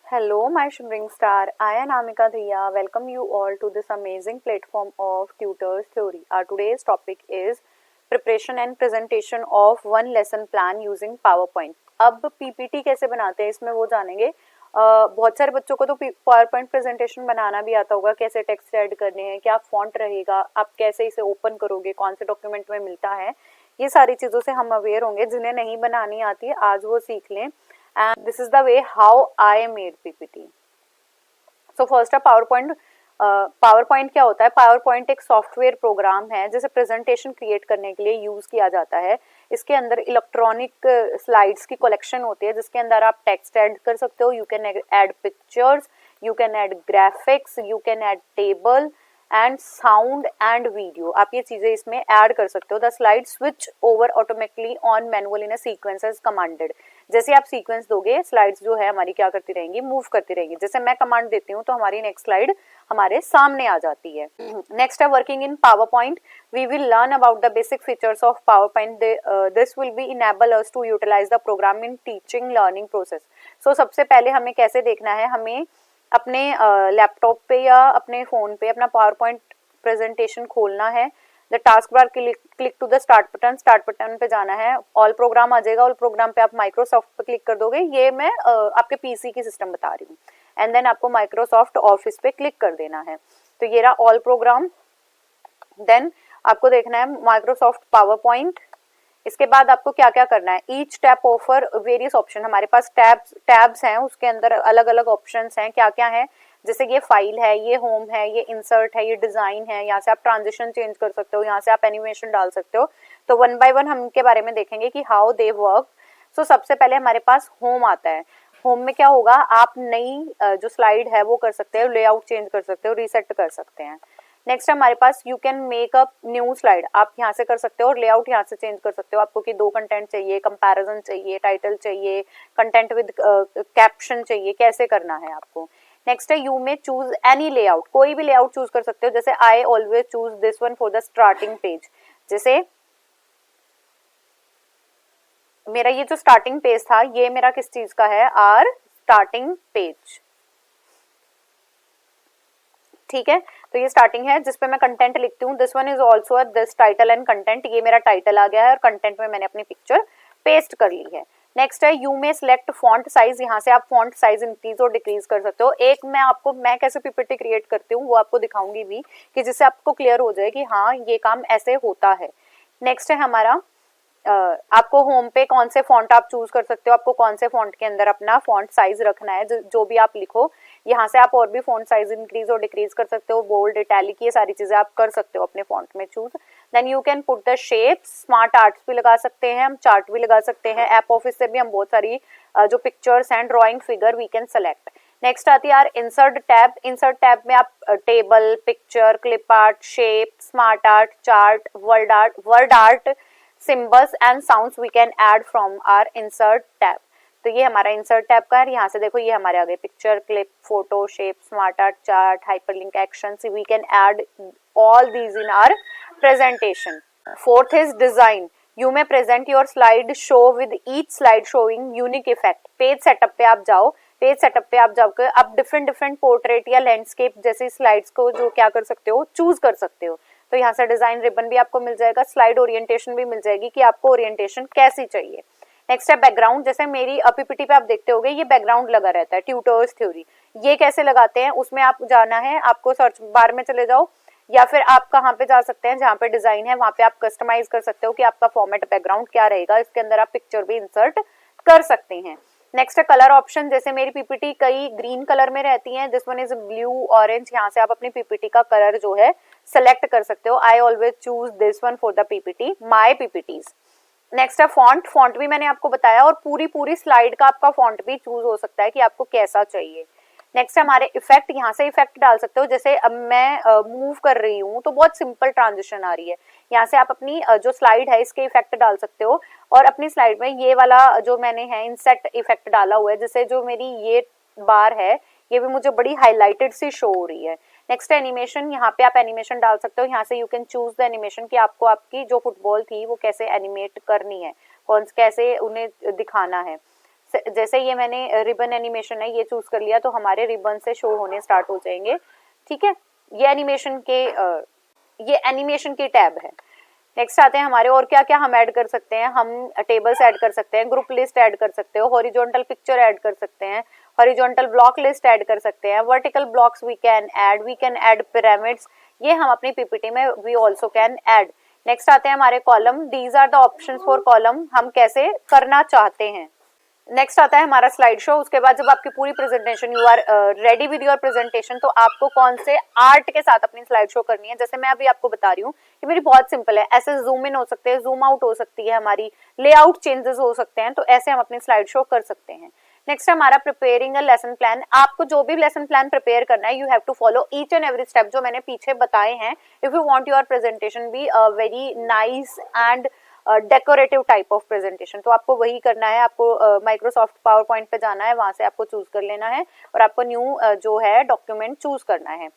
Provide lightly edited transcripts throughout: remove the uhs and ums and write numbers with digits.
Hello, my shimmering star. I am Amika Dhiya. Welcome you all to this amazing platform of Tutors Theory. Our today's topic is preparation and presentation of one lesson plan using PowerPoint. अब PPT कैसे बनाते हैं इसमें वो जानेंगे. बहुत सारे बच्चों को तो PowerPoint प्रेजेंटेशन बनाना भी आता होगा, कैसे टेक्स्ट ऐड करने हैं, क्या फॉन्ट रहेगा, आप कैसे इसे ओपन करोगे, कौन से डॉक्यूमेंट में मिलता है, ये सारी चीज़ों से हम अवेयर होंगे. जिन्हें नहीं बनानी आती है आज वो सीख लें. And this is the way how I made PPT. So first PowerPoint. PowerPoint क्या होता है? PowerPoint एक सॉफ्टवेयर प्रोग्राम है जिसे प्रेजेंटेशन क्रिएट करने के लिए यूज किया जाता है. इसके अंदर इलेक्ट्रॉनिक स्लाइड्स की कलेक्शन होती है जिसके अंदर आप टेक्स्ट ऐड कर सकते हो. You can add pictures, you can add graphics, you can add table and sound and video. आप ये चीजें इसमें ऐड कर सकते हो. The slide switch over automatically on manual in a sequence as commanded. जैसे आप सीक्वेंस दोगे स्लाइड्स जो है हमारी क्या करती रहेंगी, मूव करती रहेंगी. जैसे मैं कमांड देती हूँ तो हमारी नेक्स्ट स्लाइड हमारे सामने आ जाती है. नेक्स्ट है working in PowerPoint. We will learn about the basic features of PowerPoint. This will be enable us to utilise the program in teaching learning process. So सबसे पहले हमें कैसे देखना है, हमें अपने लैपटॉप पे या अपने फ़ोन पे अपना पावर पॉइंट प्रेजेंटेशन खोलना है. The task bar click to the start button. Start button पे जाना है, ऑल प्रोग्राम आ जाएगा. ऑल प्रोग्राम पे आप माइक्रोसॉफ्ट पे क्लिक कर दोगे. ये मैं आपके पीसी की सिस्टम बता रही हूँ. एंड देन आपको माइक्रोसॉफ्ट ऑफिस पे क्लिक कर देना है. तो ये रहा ऑल प्रोग्राम. देन आपको देखना है माइक्रोसॉफ्ट पावर पॉइंट. इसके बाद आपको क्या क्या करना है, each tab offer various option. हमारे पास टैब्स हैं, उसके अंदर अलग अलग ऑप्शंस हैं. क्या क्या है, जैसे ये फाइल है, ये होम है, ये इंसर्ट है, ये डिजाइन है. यहाँ से आप ट्रांजिशन चेंज कर सकते हो, यहाँ से आप एनिमेशन डाल सकते हो. तो वन बाय वन हम इनके बारे में देखेंगे कि हाउ दे वर्क. सो सबसे पहले हमारे पास होम आता है. होम में क्या होगा, आप नई जो स्लाइड है वो कर सकते हो, लेआउट चेंज कर सकते हो, रीसेट कर सकते हैं. नेक्स्ट हमारे पास you can make up new slide. आप यहाँ से कर सकते हो और लेआउट यहाँ से चेंज कर सकते हो. आपको कि दो कंटेंट चाहिए, कंपैरिजन चाहिए, टाइटल चाहिए, कंटेंट विद कैप्शन चाहिए, कैसे करना है आपको. नेक्स्ट है you may choose any layout. कोई भी लेआउट चूज कर सकते हो. जैसे I always choose this one for the starting page. जैसे मेरा ये जो स्टार्टिंग पेज था ये मेरा किस चीज का है, आर स्टार्टिंग पेज. ठीक है, तो ये स्टार्टिंग है जिसपे मैं कंटेंट लिखती हूँ. This one is also this title and content. ये मेरा टाइटल आ गया है और कंटेंट में मैंने अपनी पिक्चर पेस्ट कर ली है. नेक्स्ट है you may select font size. यहाँ से आप फॉन्ट साइज इंक्रीज और डिक्रीज कर सकते हो. एक मैं कैसे पीपीटी क्रिएट करती हूँ वो आपको दिखाऊंगी भी, कि जिससे आपको क्लियर हो जाए कि हाँ ये काम ऐसे होता है. नेक्स्ट है हमारा आपको होम पे कौन से फॉन्ट आप चूज कर सकते हो. आपको कौन से फॉन्ट के अंदर अपना फॉन्ट साइज रखना है, जो भी आप लिखो. यहाँ से आप और भी फॉन्ट साइज इंक्रीज और डिक्रीज कर सकते हो. बोल्ड, इटैलिक, ये सारी चीजें आप कर सकते हो अपने फॉन्ट में choose. Then you can put the shapes. Smart arts भी लगा सकते हैं हम, चार्ट भी लगा सकते हैं. ऐप ऑफिस से भी हम बहुत सारी जो pictures and drawing figure we can select. Next आती है यार इंसर्ट टैब. इंसर्ट टैब में आप table, picture, clip art, shape, smart art, chart, word art, symbols and sounds we can add from our insert tab. तो ये हमारा insert tab का है. यहाँ से देखो ये हमारे आगे picture, clip, photo, shape, smart art, chart, hyperlink, action. We can add all these in our presentation. Fourth is design. You may present your slide show with each slide showing unique effect. Page setup पे आप जाओ. Page setup पे आप जाकर आप different portrait या landscape जैसी slides को जो क्या कर सकते हो, चूज कर सकते हो. तो यहाँ से डिजाइन रिबन भी आपको मिल जाएगा, स्लाइड ओरिएंटेशन भी मिल जाएगी कि आपको ओरिएंटेशन कैसी चाहिए. नेक्स्ट है बैकग्राउंड. जैसे मेरी पीपीटी पे आप देखते होगे ये बैकग्राउंड लगा रहता है, ट्यूटर्स थ्योरी. ये कैसे लगाते हैं, उसमें आप जाना है, आपको सर्च बार में चले जाओ या फिर आप कहाँ पे जा सकते हैं जहाँ पे डिजाइन है वहां पे आप कस्टमाइज कर सकते हो कि आपका फॉर्मेट बैकग्राउंड क्या रहेगा. इसके अंदर आप पिक्चर भी इंसर्ट कर सकते हैं. नेक्स्ट है कलर ऑप्शन. जैसे मेरी पीपीटी कई ग्रीन कलर में रहती है, this one is blue orange. यहाँ से आप अपनी पीपीटी का कलर जो है सेलेक्ट कर सकते हो. I always choose this one for the PPT, my PPTs. Next है फॉन्ट. फॉन्ट भी मैंने आपको बताया और पूरी स्लाइड का आपका फॉन्ट भी चूज हो सकता है कि आपको कैसा चाहिए. नेक्स्ट हमारे इफेक्ट. यहाँ से इफेक्ट डाल सकते हो. जैसे अब मैं मूव कर रही हूँ तो बहुत सिंपल ट्रांजिशन आ रही है. यहाँ से आप अपनी जो स्लाइड है इसके इफेक्ट डाल सकते हो. और अपनी स्लाइड में ये वाला जो मैंने है इंसेट इफेक्ट डाला हुआ है, जिससे जो मेरी ये बार है ये भी मुझे बड़ी हाईलाइटेड सी शो हो रही है. Next animation. यहाँ पे आप एनिमेशन डाल सकते हो. यहाँ से you can choose the animation कि आपको आपकी जो फुटबॉल थी वो कैसे एनिमेट करनी है, कैसे उन्हें दिखाना है. जैसे ये मैंने रिबन एनिमेशन है ये चूज कर लिया तो हमारे रिबन से शो होने स्टार्ट हो जाएंगे, ठीक है। ये एनिमेशन की टैब है। नेक्स्ट आते हैं हमारे, और क्या क्या हम ऐड कर सकते हैं, हम टेबल्स ऐड कर सकते हैं, ग्रुप लिस्ट ऐड कर सकते हो, हॉरिजॉन्टल पिक्चर ऐड कर सकते हैं, हॉरिजॉन्टल ब्लॉक लिस्ट ऐड कर सकते हैं, vertical blocks we can add pyramids, ये हम अपनी पीपीटी में we also can add. Next आते हैं हमारे column, these are the options for column, हम कैसे करना चाहते हैं। नेक्स्ट आता है हमारा स्लाइड शो। उसके बाद जब आपकी पूरी presentation, you are ready with your presentation, तो आपको कौन से आर्ट के साथ अपनी स्लाइड शो करनी है। जैसे मैं अभी आपको बता रही हूँ कि मेरी बहुत सिंपल है, ऐसे जूम इन हो सकते हैं, जूम आउट हो सकती है, हमारी लेआउट चेंजेस हो सकते हैं, तो ऐसे हम अपनी स्लाइड शो कर सकते हैं। नेक्स्ट हमारा प्रिपेयरिंग अ लेसन प्लान, आपको जो भी लेसन प्लान प्रिपेयर करना है, you have to follow each and every step जो मैंने पीछे बताए हैं, if you want your presentation be very nice and decorative type of presentation, तो आपको वही करना है। आपको माइक्रोसॉफ्ट पावर पॉइंट पे जाना है, वहां से आपको चूज कर लेना है और आपको न्यू जो है डॉक्यूमेंट चूज करना है।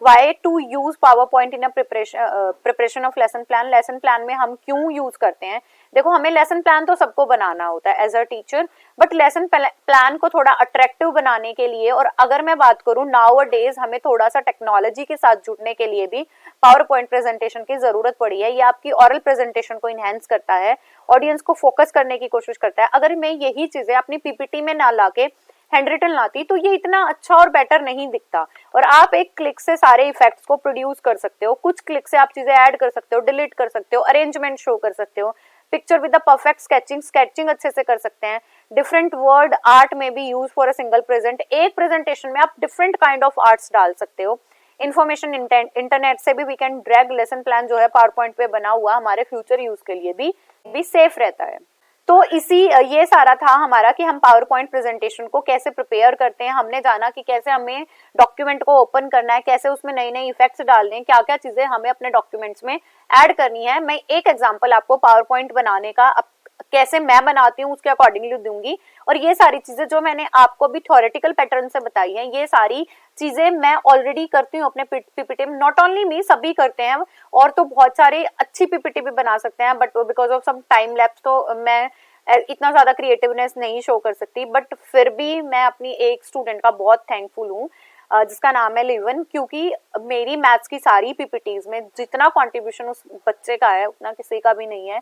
Why to use power point in preparation of lesson plan, lesson plan में हम क्यों यूज करते हैं। देखो, हमें लेसन प्लान तो सबको बनाना होता है as a teacher, but lesson plan को थोड़ा अट्रैक्टिव बनाने के लिए, और अगर मैं बात करूं नाउ अ डेज, हमें थोड़ा सा टेक्नोलॉजी के साथ जुड़ने के लिए भी पावर पॉइंट प्रेजेंटेशन की जरूरत पड़ी है। ये आपकी ओरल प्रेजेंटेशन को इनहेंस करता है, ऑडियंस को फोकस करने की कोशिश करता है। अगर मैं यही चीजें अपनी पीपीटी में ना लाके हैंड रिटन लाती तो ये इतना अच्छा और बेटर नहीं दिखता। और आप एक क्लिक से सारे इफेक्ट्स को प्रोड्यूस कर सकते हो, कुछ क्लिक से आप चीजें ऐड कर सकते हो, डिलीट कर सकते हो, अरेंजमेंट शो कर सकते हो, picture with the perfect sketching अच्छे से कर सकते हैं। डिफरेंट वर्ड आर्ट में भी use for a single present, एक प्रेजेंटेशन में आप डिफरेंट काइंड ऑफ आर्ट्स डाल सकते हो। इन्फॉर्मेशन इंटरनेट से भी we can drag lesson plan जो है पावर पॉइंट पे बना हुआ, हमारे फ्यूचर यूज के लिए भी सेफ रहता है। तो ये सारा था हमारा कि हम पावर पॉइंट प्रेजेंटेशन को कैसे प्रिपेयर करते हैं। हमने जाना कि कैसे हमें डॉक्यूमेंट को ओपन करना है, कैसे उसमें नए नए इफेक्ट्स डालने हैं, क्या क्या चीजें हमें अपने डॉक्यूमेंट्स में ऐड करनी है। मैं एक एग्जांपल आपको पावर पॉइंट बनाने का कैसे मैं बनाती हूँ उसके अकॉर्डिंगली दूंगी, और ये सारी चीजें जो मैंने आपको भी थ्योरेटिकल पैटर्न से बताई हैं, ये सारी चीजें मैं ऑलरेडी करती हूँ अपने पीपीटी में। नॉट ओनली मी, सभी करते हैं, और तो बहुत सारे अच्छी पीपीटी भी बना सकते हैं, but because of some time lapse तो मैं इतना ज्यादा क्रिएटिवनेस नहीं शो कर सकती। बट फिर भी मैं अपनी एक स्टूडेंट का बहुत थैंकफुल हूँ जिसका नाम है लिवन, क्योंकि मेरी मैथ्स की सारी पीपीटीज में जितना कंट्रीब्यूशन उस बच्चे का है उतना किसी का भी नहीं है।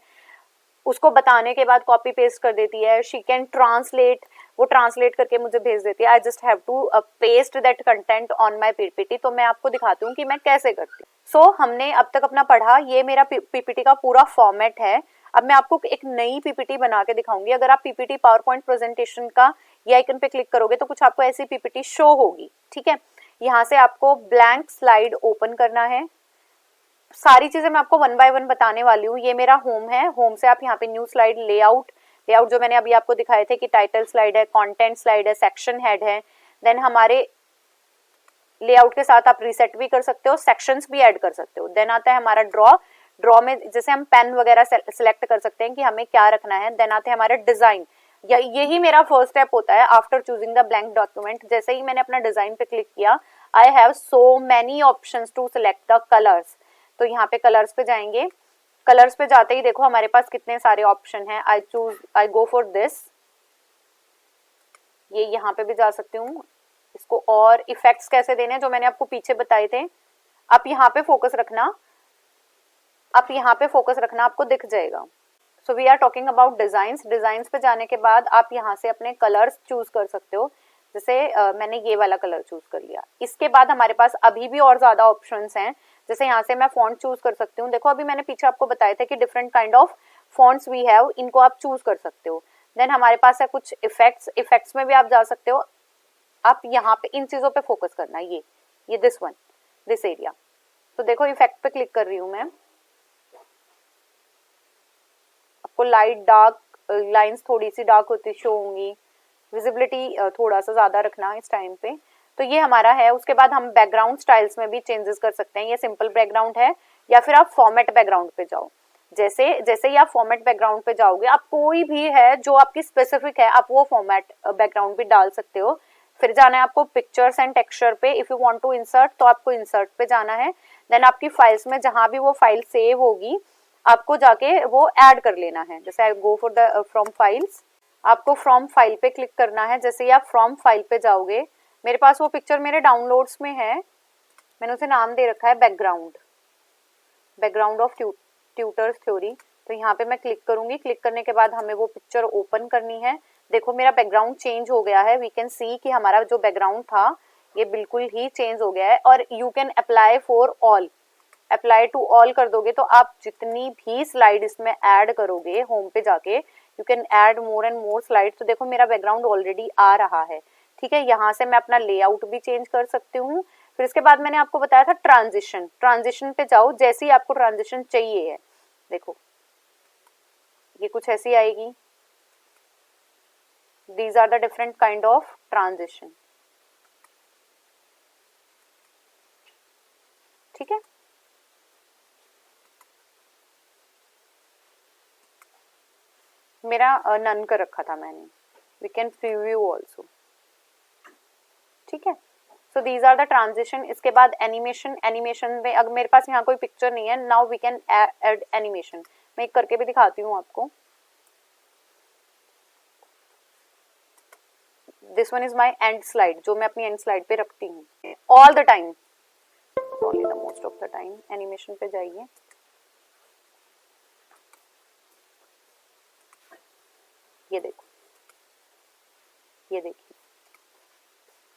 उसको बताने के बाद कॉपी पेस्ट कर देती है, शी कैन ट्रांसलेट, वो ट्रांसलेट करके मुझे भेज देती है। I just have to paste that content on my PPT. तो मैं आपको दिखाती हूँ कि मैं कैसे करती हूँ। सो हमने अब तक अपना पढ़ा, ये मेरा पीपीटी का पूरा फॉर्मेट है। अब मैं आपको एक नई पीपीटी बना के दिखाऊंगी। अगर आप पीपीटी पावर पॉइंट प्रेजेंटेशन का ये आइकन पे क्लिक करोगे तो कुछ आपको ऐसी पीपीटी शो होगी, ठीक है। यहाँ से आपको ब्लैंक स्लाइड ओपन करना है। सारी चीजें मैं आपको वन बाय वन बताने वाली हूँ। ये मेरा होम है, होम से आप यहाँ पे न्यू स्लाइड, लेआउट जो मैंने अभी आपको दिखाए थे कि टाइटल स्लाइड है, कंटेंट स्लाइड है, सेक्शन हेड है। देन हमारे लेआउट के साथ आप रीसेट भी कर सकते हो, सेक्शंस भी ऐड कर सकते हो। देन आता है हमारा ड्रॉ में जैसे हम पेन वगैरह सेलेक्ट कर सकते हैं कि हमें क्या रखना है। देन आते हैं हमारे डिजाइन, यही मेरा फर्स्ट स्टेप होता है after choosing the blank document. जैसे ही मैंने अपना डिजाइन पे क्लिक किया, I have so many options to select the colours. तो यहाँ पे कलर्स पे जाएंगे, कलर्स पे जाते ही देखो हमारे पास कितने सारे ऑप्शन हैं। आई गो फॉर दिस, ये यहाँ पे भी जा सकती हूँ। इसको और इफेक्ट्स कैसे देने जो मैंने आपको पीछे बताए थे, आप यहाँ पे फोकस रखना, आपको दिख जाएगा। So we are talking about designs पे जाने के बाद आप यहाँ से अपने कलर्स चूज कर सकते हो। जैसे मैंने ये वाला कलर चूज कर लिया। इसके बाद हमारे पास अभी भी और ज्यादा ऑप्शंस हैं। जैसे यहाँ से मैं फॉन्ट चूज कर सकती हूँ। देखो अभी मैंने पीछे आपको बताया था कि different kind of fonts we have, इनको आप चूज कर सकते हो। देन हमारे पास है कुछ इफेक्ट्स में भी आप जा सकते हो। आप यहाँ पे इन चीजों पे फोकस करना, ये दिस एरिया। तो देखो इफेक्ट पे क्लिक कर रही हूँ मैं, आपको लाइट डार्क लाइंस थोड़ी सी डार्क होती शो होंगी, विजिबिलिटी थोड़ा सा ज्यादा रखना इस टाइम पे। तो ये हमारा है। उसके बाद हम बैकग्राउंड स्टाइल्स में भी चेंजेस कर सकते हैं। ये सिंपल बैकग्राउंड है या फिर आप फॉर्मेट बैकग्राउंड पे जाओ। जैसे ही आप फॉर्मेट बैकग्राउंड पे जाओगे, आप कोई भी है जो आपकी स्पेसिफिक है, आप वो फॉर्मेट बैकग्राउंड भी डाल सकते हो। फिर जाना है आपको पिक्चर्स एंड टेक्सचर पे। If you want to insert तो आपको इंसर्ट पे जाना है। देन आपकी फाइल्स में जहां भी वो फाइल सेव होगी आपको जाके वो ऐड कर लेना है। जैसे I go for the from files, आपको फ्रॉम फाइल पे क्लिक करना है। जैसे ही आप फ्रॉम फाइल पे जाओगे, मेरे पास वो पिक्चर मेरे डाउनलोड्स में है, मैंने उसे नाम दे रखा है बैकग्राउंड ऑफ ट्यूटर्स थ्योरी। तो यहाँ पे मैं क्लिक करूंगी, क्लिक करने के बाद हमें वो पिक्चर ओपन करनी है। देखो मेरा बैकग्राउंड चेंज हो गया है, वी कैन सी कि हमारा जो बैकग्राउंड था ये बिल्कुल ही चेंज हो गया है। और you can apply for all, apply to all कर दोगे तो आप जितनी भी स्लाइड इसमें ऐड करोगे, होम पे जाके you can add more and more slide. तो देखो मेरा बैकग्राउंड ऑलरेडी आ रहा है, ठीक है। यहाँ से मैं अपना लेआउट भी चेंज कर सकती हूँ। फिर इसके बाद मैंने आपको बताया था ट्रांजिशन, ट्रांजिशन पे जाओ, जैसे ही आपको ट्रांजिशन चाहिए है, देखो ये कुछ ऐसी आएगी। These are the different kind of transition, ठीक है। मेरा नन कर रखा था मैंने, वी कैन प्रीव्यू ऑल्सो, ठीक है। So these are the transition. इसके बाद एनिमेशन, एनिमेशन में अगर मेरे पास यहाँ कोई पिक्चर नहीं है, now we can add animation. मैं एक करके भी दिखाती हूँ आपको। This one is my end slide, जो मैं अपनी एंड स्लाइड पे रखती हूँ all the time, only the most of the time. Animation पे जाइए, ये देखो, ये देखिए,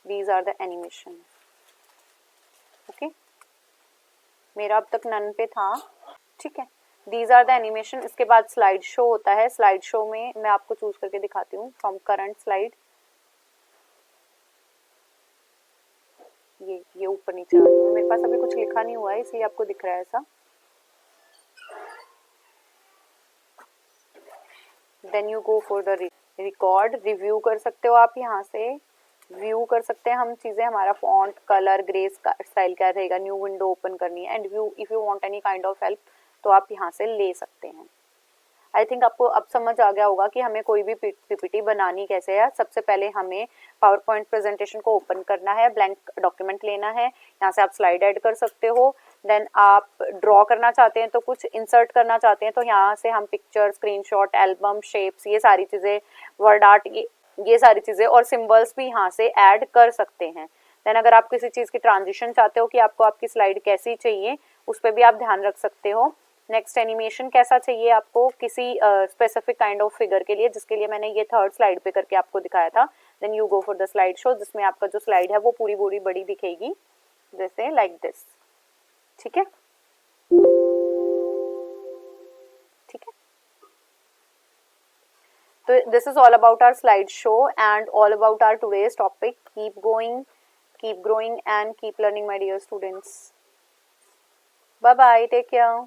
these are the animation, okay. मेरा अब तक नन पे था, ठीक है। These are the animation. इसके बाद स्लाइड शो होता है। स्लाइड शो में मैं आपको चूज करके दिखाती हूँ फ्रॉम करंट स्लाइड। ये ऊपर नीचे आ रही है, मेरे पास अभी कुछ लिखा नहीं हुआ है इसलिए आपको दिख रहा है ऐसा। Then you go for the record, review कर सकते हो आप, यहाँ से व्यू कर सकते हैं हम चीजें, हमारा फॉन्ट, कलर, ग्रे स्टाइल क्या रहेगा, न्यू विंडो ओपन करनी है, and view if you want any kind of help तो आप यहाँ से ले सकते हैं। आई थिंक आपको अब समझ आ गया होगा कि हमें कोई भी पीपीटी बनानी कैसे है। सबसे पहले हमें पावर पॉइंट प्रेजेंटेशन को ओपन करना है, ब्लैंक डॉक्यूमेंट लेना है, यहाँ से आप स्लाइड ऐड कर सकते हो। देन आप ड्रॉ करना चाहते हैं तो कुछ इंसर्ट करना चाहते हैं तो यहाँ से हम पिक्चर, स्क्रीनशॉट, एल्बम, शेप्स, ये सारी चीज़ें, वर्ड आर्ट, ये सारी चीज़ें और सिम्बल्स भी यहाँ से ऐड कर सकते हैं। देन अगर आप किसी चीज़ की ट्रांजिशन चाहते हो कि आपको आपकी स्लाइड कैसी चाहिए, उस पर भी आप ध्यान रख सकते हो। नेक्स्ट एनिमेशन कैसा चाहिए आपको किसी स्पेसिफिक काइंड ऑफ फिगर के लिए, जिसके लिए मैंने ये थर्ड स्लाइड पे करके आपको दिखाया था। Then you go for the slide show, जिसमें आपका जो स्लाइड है वो पूरी पूरी बड़ी दिखेगी, जैसे लाइक दिस, ठीक है, ठीक है। तो this is all about our slide show and all about our today's topic. Keep going, keep growing and keep learning my dear students. Bye bye, take care.